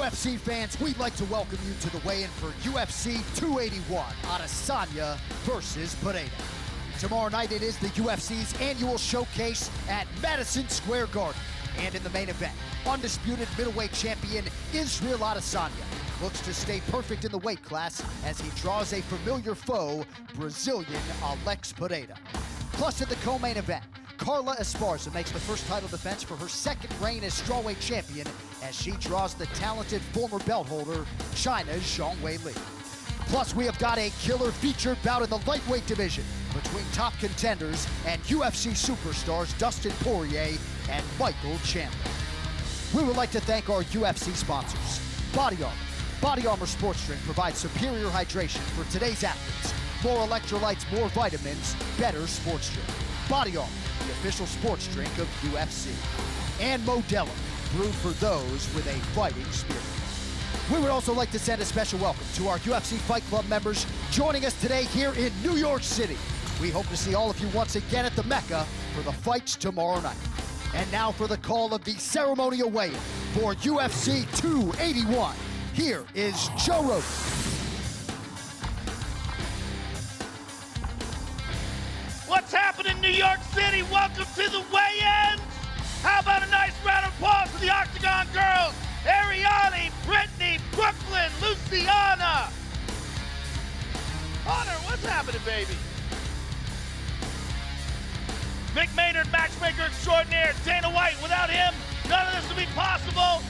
UFC fans, we'd like to welcome you to the weigh-in for UFC 281, Adesanya versus Pereira. Tomorrow night it is the UFC's annual showcase at Madison Square Garden. And in the main event, undisputed middleweight champion Israel Adesanya looks to stay perfect in the weight class as he draws a familiar foe, Brazilian Alex Pereira. Plus in the co-main event, Carla Esparza makes the first title defense for her second reign as strawweight champion as she draws the talented former belt holder, China's Zhang Weili. Plus, we have got a killer featured bout in the lightweight division between top contenders and UFC superstars Dustin Poirier and Michael Chandler. We would like to thank our UFC sponsors. Body Armor. Body Armor Sports Drink provides superior hydration for today's athletes. More electrolytes, more vitamins, better sports drink. Body Armor, the official sports drink of UFC. And Modelo, brewed for those with a fighting spirit. We would also like to send a special welcome to our UFC Fight Club members joining us today here in New York City. We hope to see all of you once again at the Mecca for the fights tomorrow night. And now for the call of the ceremonial weigh-in for UFC 281. Here is Joe Rogan. What's happening, New York City? Welcome to the weigh-in. How about a nice round of applause for the Octagon girls? Ariane, Brittany, Brooklyn, Luciana. Hunter, what's happening, baby? Mick Maynard, matchmaker extraordinaire. Dana White, without him, none of this would be possible.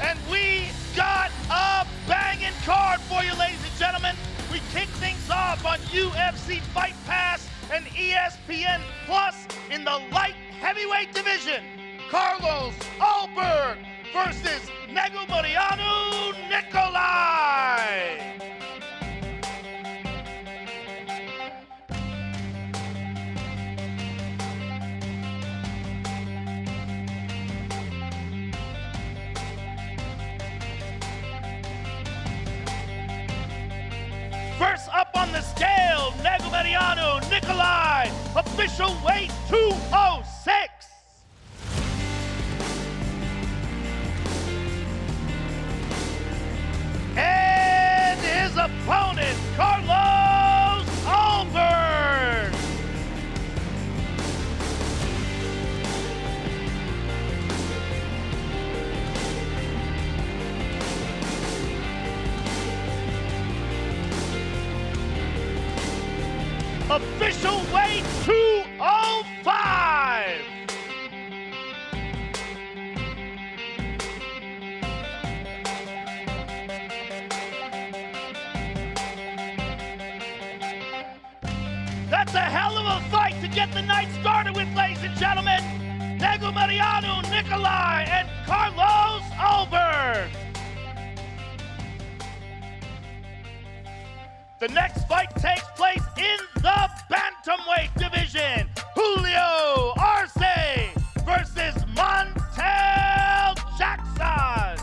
And we got a banging card for you, ladies and gentlemen. We kick things off on UFC Fight Pass and ESPN Plus in the light heavyweight division. Carlos Ulberg versus Negumereanu Nicolai. First up on the scale, Negumereanu Nicolai, official weight 206. And his opponent, Carlos Ulberg. Official weight 205. That's a hell of a fight to get the night started with, ladies and gentlemen. Negumereanu Nicolai and Carlos Ulberg. The next fight takes place in the bantamweight division. Julio Arce versus Montel Jackson.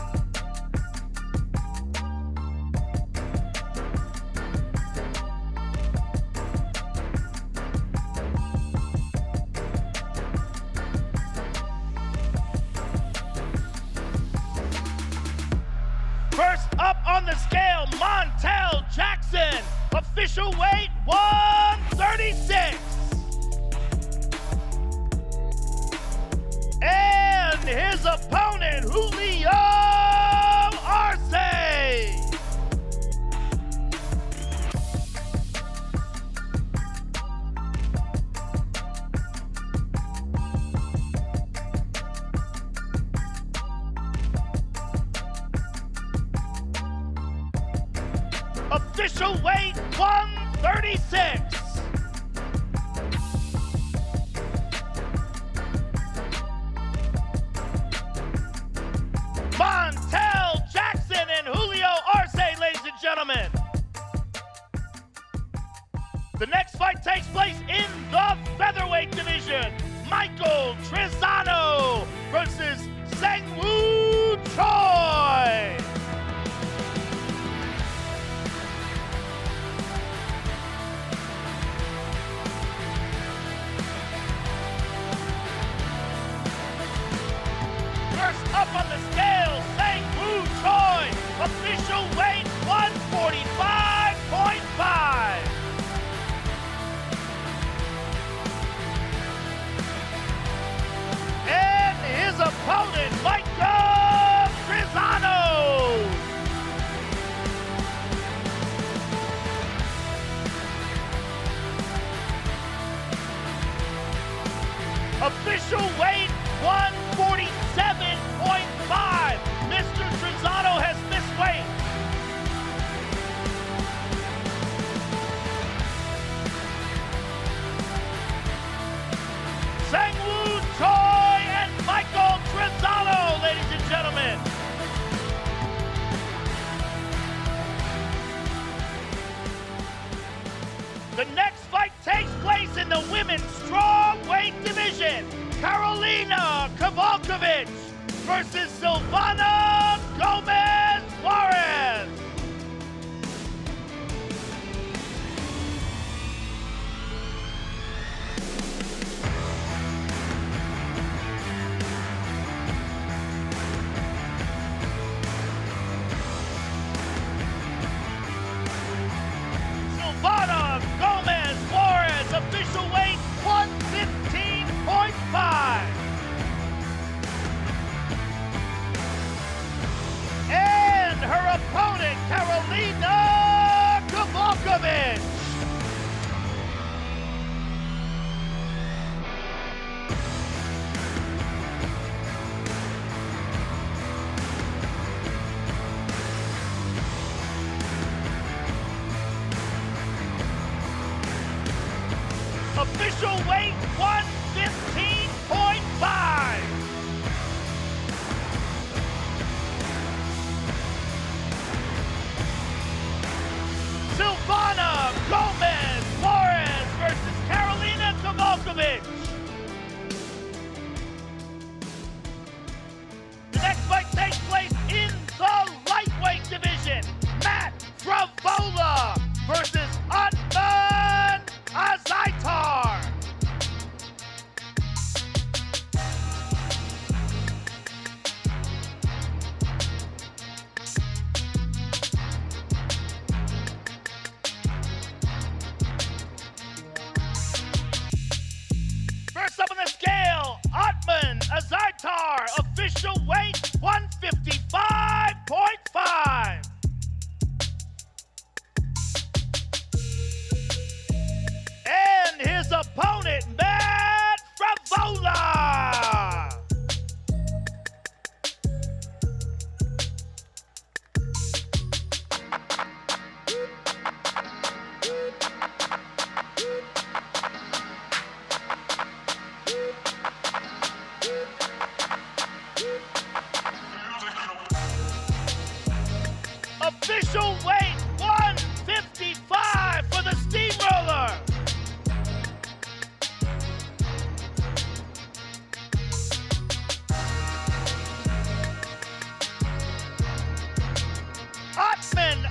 First up on the scale, Montel Jackson, official weight 136. And his opponent, Julio Arce. Official weight 136. Montel Jackson and Julio Arce, ladies and gentlemen. The next fight takes place in the featherweight division. Michael Trizano versus Sang-Woo Choi. Karolina Kowalkiewicz. Official weight 115.5. Silvana Gomez Flores versus Karolina Kowalkiewicz. The next fight takes place in the lightweight division. Matt Fravola versus Adesanya Azaitar. First up on the scale, Azaitar, official weight 155.5. And his opponent, Matt Fravola. Official weight 155 for the Steamroller.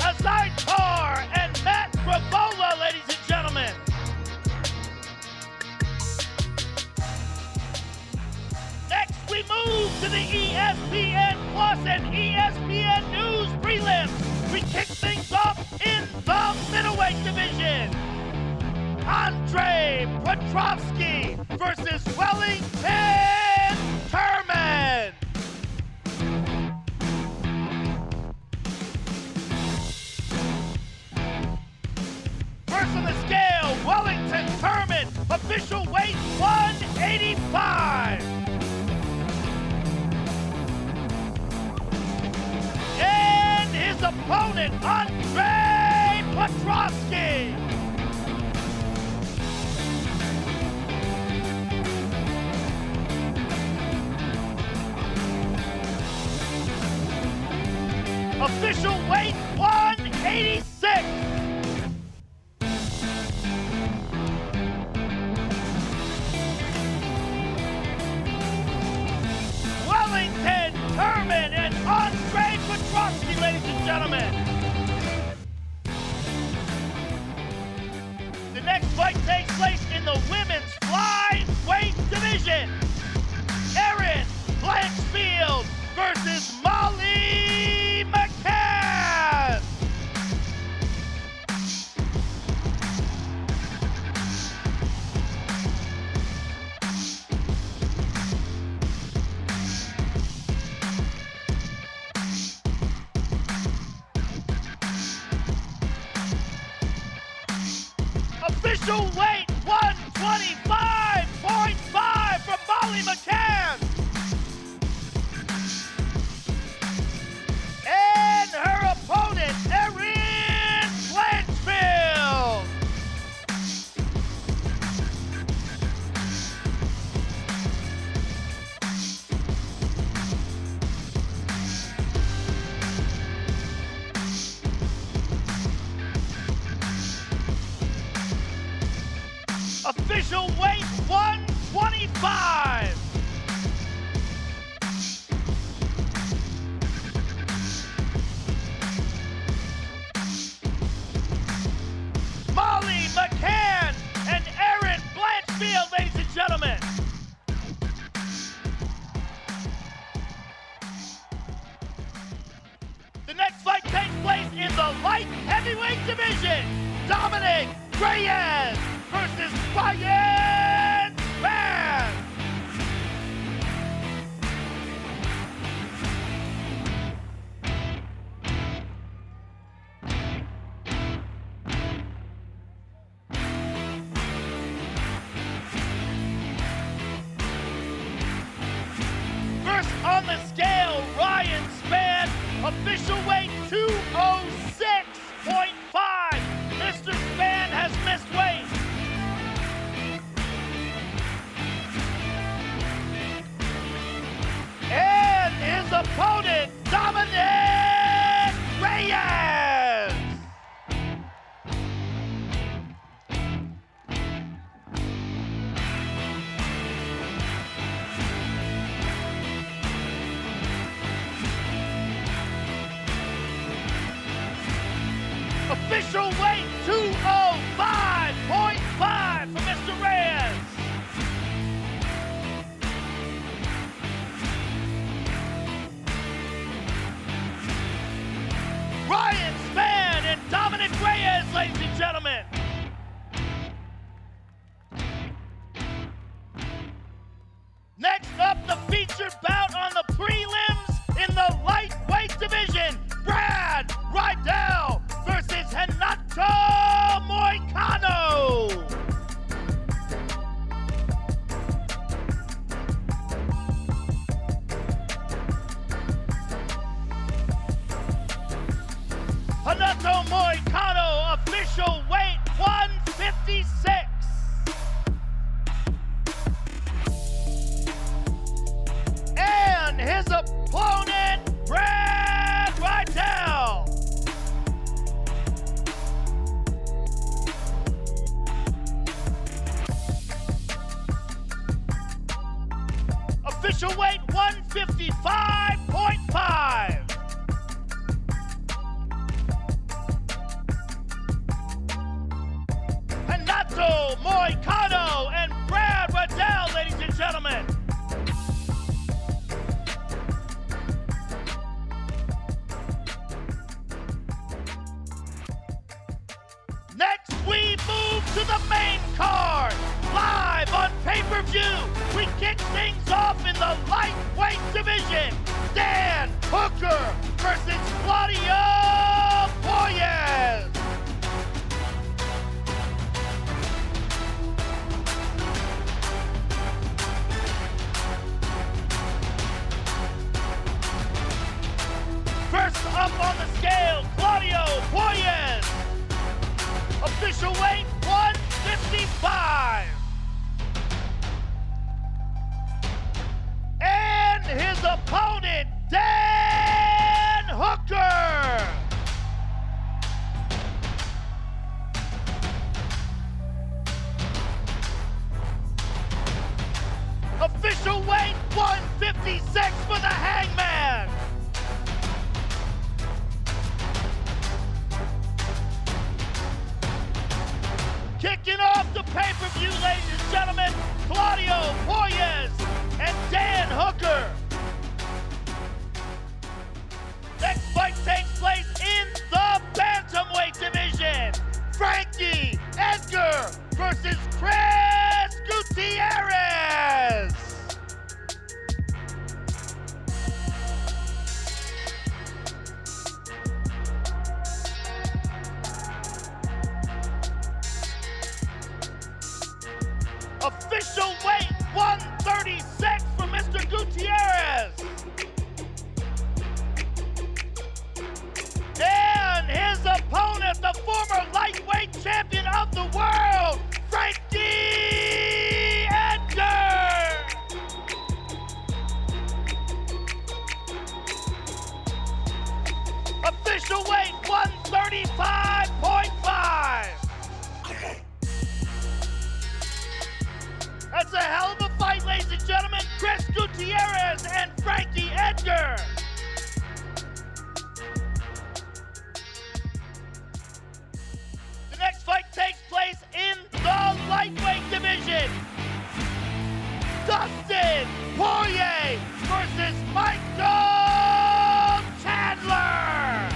Azaitar and Matt Fravola, ladies and gentlemen. Next, we move to the ESPN Plus and ESPN News prelims. We kick things off in the middleweight division. Andre Petrovsky versus Wellington Turman. First on the scale, Wellington Turman, official weight 185. And his opponent, Andre Petrovsky. Official weight 186. Wellington Turman and Andre Petrovsky, ladies and gentlemen. The next fight takes place in the women's flyweight division. Erin Blanchfield versus Molly McCann. Official weight 125.5 from Molly McCann. And her opponent, Erin Blanchfield. Official weight 125. Molly McCann and Erin Blanchfield, ladies and gentlemen. The next fight takes place in the light heavyweight division. Dominic Reyes versus Ryan Spann. Official weight 206.5. Mr. Span has missed weight. And his opponent, Dominic Reyes. Official weight 205.5 for Mr. Reyes. Ryan Span and Dominic Reyes, ladies and gentlemen. Next up, the featured bout on the prelims in the lightweight division. Brad Rydell versus Renato Moicano. Renato Moicano, official weight 156. And his opponent, Brad Rydell. Official weight 155.5. Renato Moicano and Brad Rydell, ladies and gentlemen. Next, we move to the main card. Live on pay-per-view, we kick things off in the lightweight division. Dan Hooker versus Claudio Boyes. First up on the scale, Claudio Boyes. Official weight 155. And his opponent, Dan Hooker. Official weight 156 for the Hangman. Kicking off the pay-per-view, ladies and gentlemen, Claudio Boyes and Dan Hooker. Next fight takes place in the bantamweight division. Frankie Edgar versus Chris Gutierrez. Official weight 136 for Mr. Gutierrez. And his opponent, the former lightweight champion of the world, Frankie Edgar. Official weight 135.5. That's a hell of a fight, ladies and gentlemen. Chris Gutierrez and Frankie Edgar. The next fight takes place in the lightweight division. Dustin Poirier versus Michael Chandler.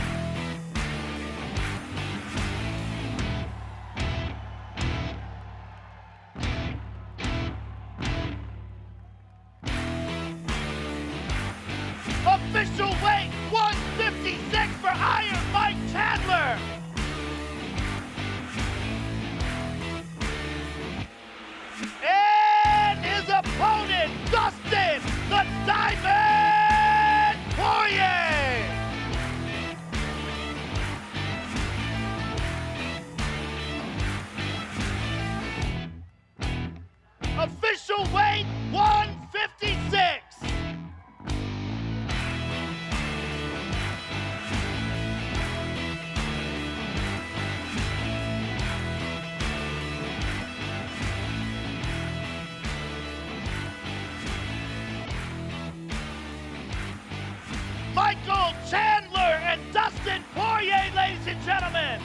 Chandler and Dustin Poirier, ladies and gentlemen.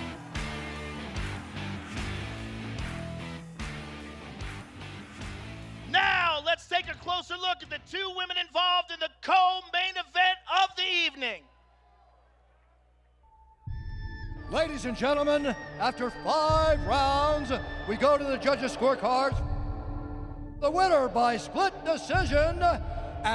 Now, let's take a closer look at the two women involved in the co-main event of the evening. Ladies and gentlemen, after 5 rounds, we go to the judges' scorecards. The winner by split decision, and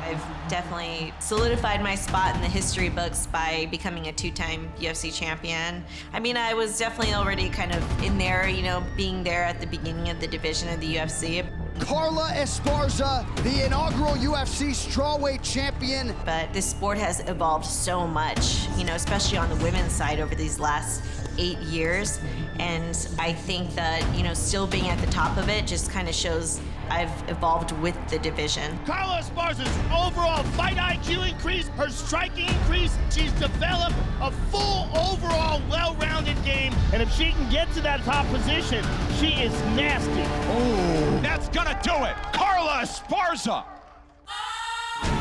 I've definitely solidified my spot in the history books by becoming a 2-time UFC champion. I mean, I was definitely already kind of in there, you know, being there at the beginning of the division of the UFC. Carla Esparza, the inaugural UFC strawweight champion. But this sport has evolved so much, you know, especially on the women's side over these last 8 years. And I think that, you know, still being at the top of it just kind of shows I've evolved with the division. Carla Esparza's overall fight IQ increased, her striking increased. She's developed a full overall well-rounded game. And if she can get to that top position, she is nasty. Oh, that's gonna do it. Carla Esparza.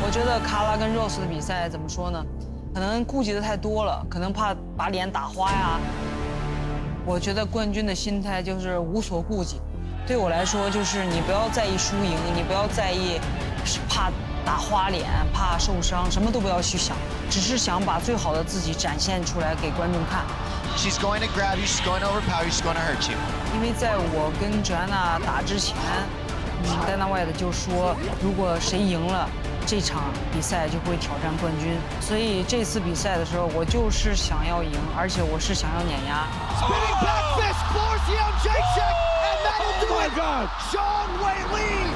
我觉得卡拉跟 Rose 的比赛怎么说呢？可能顾忌的太多了，可能怕把脸打花呀。我觉得冠军的心态就是无所顾忌。对我来说，就是你不要在意输赢，你不要在意是怕打花脸、怕受伤，什么都不要去想，只是想把最好的自己展现出来给观众看。She's going to grab you, she's going to overpower you, she's going to hurt you. 因为在我跟 Joanna 打之前，Dana White 就说，如果谁赢了这场比赛，就会挑战冠军。所以这次比赛的时候，我就是想要赢，而且我是想要碾压。Spinning back fist, floors the Jacek, and that'll do it. Zhang Weili.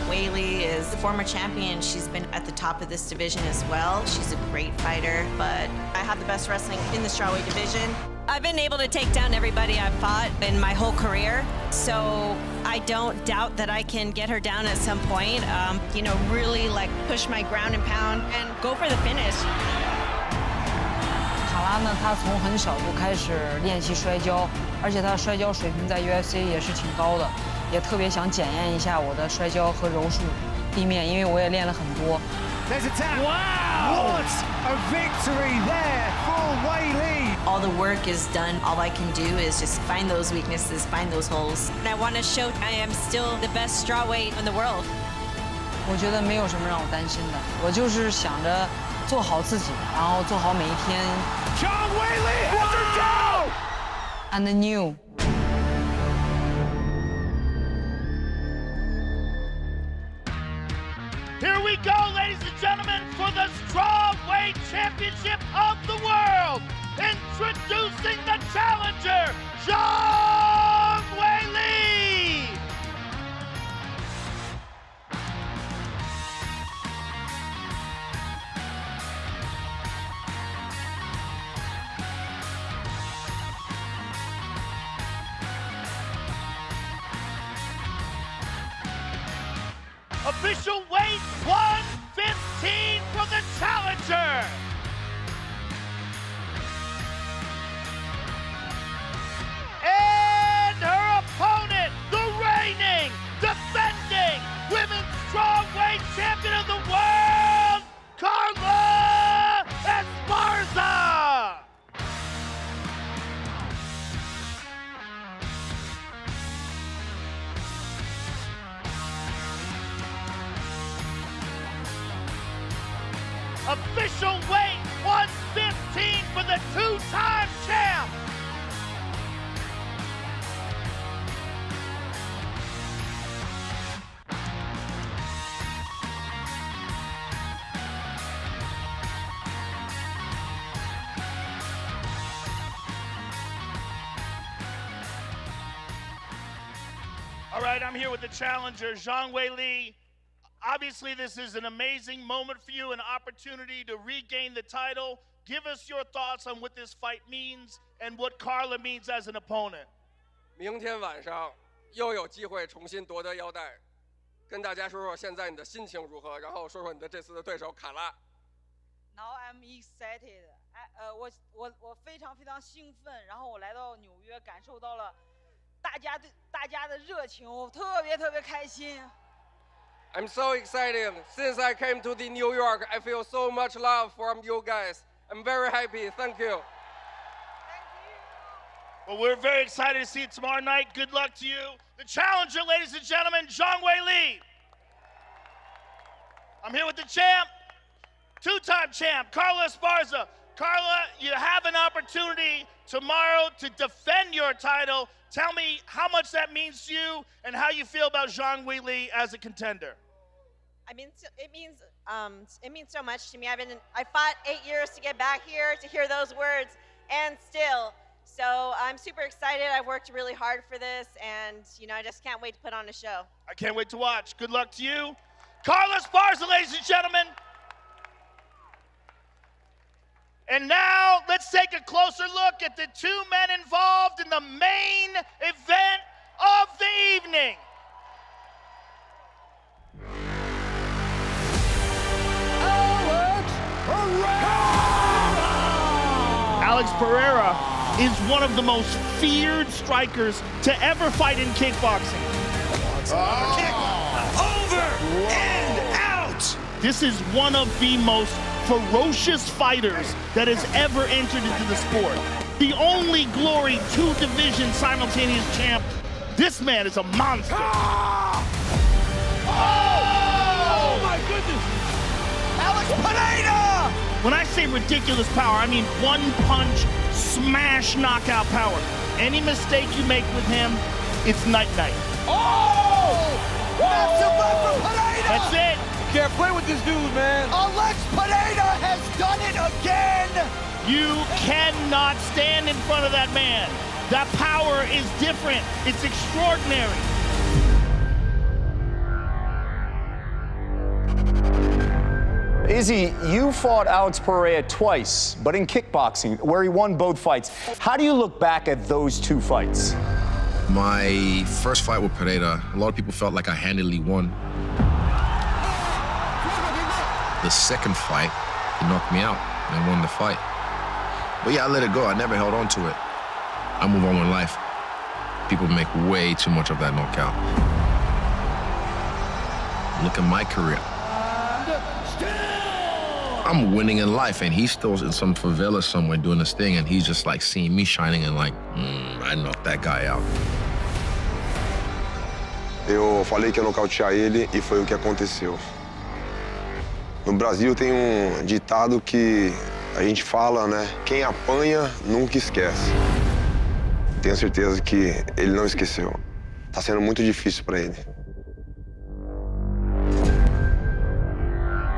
Weili is the former champion. She's been at the top of this division as well. She's a great fighter, but I have the best wrestling in the strawweight division. I've been able to take down everybody I've fought in my whole career, so I don't doubt that I can get her down at some point. You know, really like push my ground and pound and go for the finish. 卡拉呢，她从很小就开始练习摔跤，而且她摔跤水平在 UFC 也是挺高的，也特别想检验一下我的摔跤和柔术地面，因为我也练了很多。There's a tap. Wow! What a victory there for Weili. All the work is done. All I can do is just find those weaknesses, find those holes. And I want to show I am still the best strawweight in the world. 我觉得没有什么让我担心的，我就是想着做好自己，然后做好每一天。Zhang Weili has her down. And new. Here we go, ladies and gentlemen, for the strawweight championship of the world. Introducing the challenger, Zhang Weili. Official weight 115 for the challenger. And her opponent, the reigning, defending women's strawweight champion of the world, Carla Esparza. Official weight 115 for the 2-time champ. All right, I'm here with the challenger, Zhang Weili. Obviously, this is an amazing moment for you, an opportunity to regain the title. Give us your thoughts on what this fight means and what Carla means as an opponent. 明天晚上又有机会重新夺得腰带，跟大家说说现在你的心情如何，然后说说你的这次的对手卡拉。Now I'm excited. 我非常非常兴奋，然后我来到纽约，感受到了大家的热情，我特别开心。I'm so excited. Since I came to the New York, I feel so much love from you guys. I'm very happy. Thank you. Well, we're very excited to see you tomorrow night. Good luck to you. The challenger, ladies and gentlemen, Zhang Weili. I'm here with the champ, two-time champ, Carla Esparza. Carla, you have an opportunity tomorrow to defend your title. Tell me how much that means to you and how you feel about Zhang Weili as a contender. It means so much to me. I fought 8 years to get back here to hear those words, and still. So I'm super excited. I've worked really hard for this, and I just can't wait to put on a show. I can't wait to watch. Good luck to you. Carla Esparza, ladies and gentlemen. And now let's take a closer look at the two men involved in the main event of the evening. Alex Pereira is one of the most feared strikers to ever fight in kickboxing. Over and out. This is one of the most ferocious fighters that has ever entered into the sport. The only Glory 2 division simultaneous champ. This man is a monster. Oh my goodness. Alex Pereira! When I say ridiculous power, I mean one punch, smash, knockout power. Any mistake you make with him, it's night-night. Oh! Massive left from Pereira! That's it. Can't play with this dude, man. Alex Pereira has done it again! You cannot stand in front of that man. That power is different. It's extraordinary. Izzy, you fought Alex Pereira twice, but in kickboxing, where he won both fights. How do you look back at those two fights? My first fight with Pereira, a lot of people felt like I handily won. The second fight, he knocked me out and won the fight. But yeah, I let it go. I never held on to it. I move on with life. People make way too much of that knockout. Look at my career. I'm winning in life, and he's still in some favela somewhere doing this thing, and he's just like seeing me shining and like, I knocked that guy out. Eu falei que ia nocautear ele e foi o que aconteceu. No Brasil tem ditado que a gente fala, né? Quem apanha nunca esquece. Tenho certeza que ele não esqueceu. Tá sendo muito difícil para ele.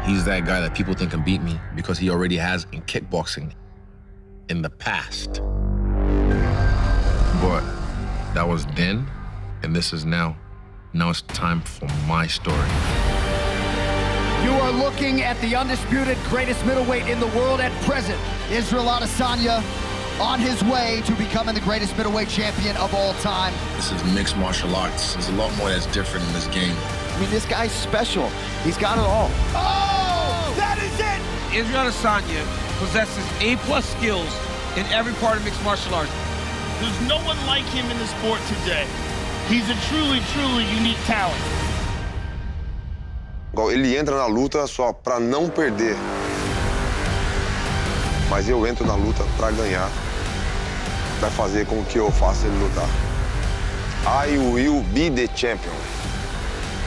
He's that guy that people think can beat me because he already has in kickboxing in the past. But that was then, and this is now. Now it's time for my story. You are looking at the undisputed greatest middleweight in the world at present, Israel Adesanya, on his way to becoming the greatest middleweight champion of all time. This is mixed martial arts. There's a lot more that's different in this game. I mean, this guy's special. He's got it all. Oh, that is it! Israel Adesanya possesses A+ skills in every part of mixed martial arts. There's no one like him in the sport today. He's a truly, truly unique talent. Ele entra na luta só para não perder. Mas eu entro na luta para ganhar. Vai fazer com que eu faça ele lutar. I will be the champion.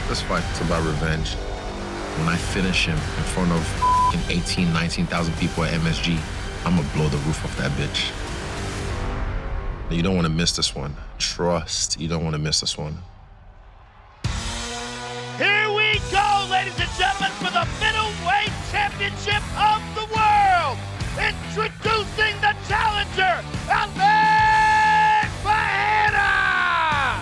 This fight is about revenge. When I finish him in front of 18,000, 19,000 people at MSG, I'm gonna blow the roof off that bitch. You don't want to miss this one. Trust, you don't want to miss this one. Here we go, ladies and gentlemen, for the middleweight championship of the world. Introducing the challenger, Alex Pereira.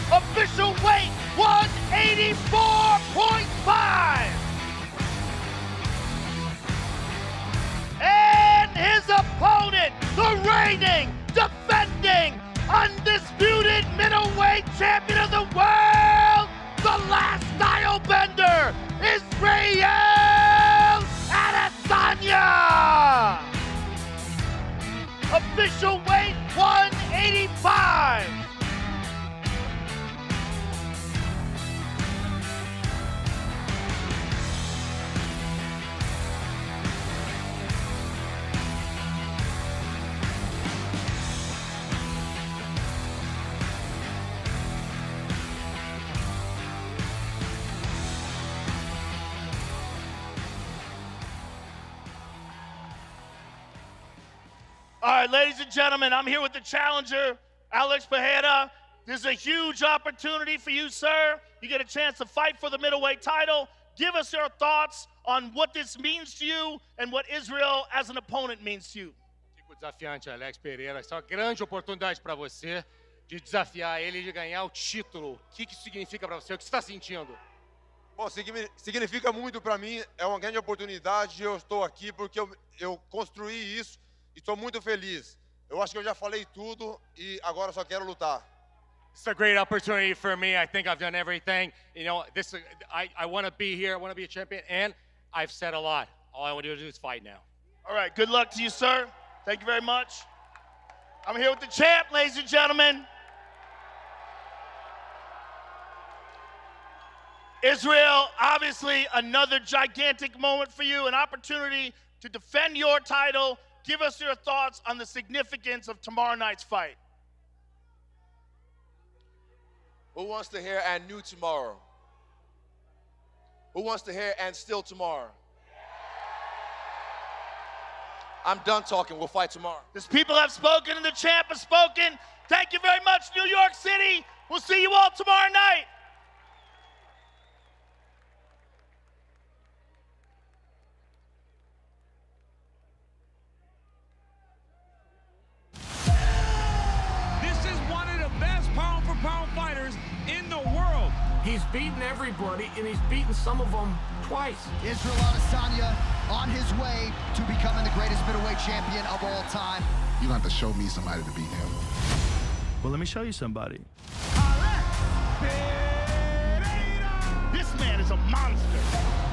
Official weight, 184.5. And his opponent, the reigning, defending, undisputed middleweight champion of the world, the last style bender, Israel Adesanya. official weight 185. All right, ladies and gentlemen, I'm here with the challenger, Alex Pereira. This is a huge opportunity for you, sir. You get a chance to fight for the middleweight title. Give us your thoughts on what this means to you and what Israel as an opponent means to you. O desafiante Alex Pereira, essa é uma grande oportunidade para você de desafiar ele, de ganhar o título. O que isso significa para você? O que você está sentindo? Bom, significa muito para mim, é uma grande oportunidade. Eu estou aqui porque eu construí isso e estou muito feliz. Eu acho que eu já falei tudo e agora só quero lutar. It's a great opportunity for me. I think I've done everything. You know, I want to be here. I want to be a champion, and I've said a lot. All I want to do is fight now. All right, good luck to you, sir. Thank you very much. I'm here with the champ, ladies and gentlemen. Israel, obviously another gigantic moment for you, an opportunity to defend your title. Give us your thoughts on the significance of tomorrow night's fight. Who wants to hear and new tomorrow? Who wants to hear and still tomorrow? I'm done talking. We'll fight tomorrow. These people have spoken and the champ has spoken. Thank you very much, New York City. We'll see you all tomorrow night. pound fighters in the world. He's beaten everybody, and he's beaten some of them twice. Israel Adesanya on his way to becoming the greatest middleweight champion of all time. You're going to have to show me somebody to beat him. Well, let me show you somebody. This man is a monster.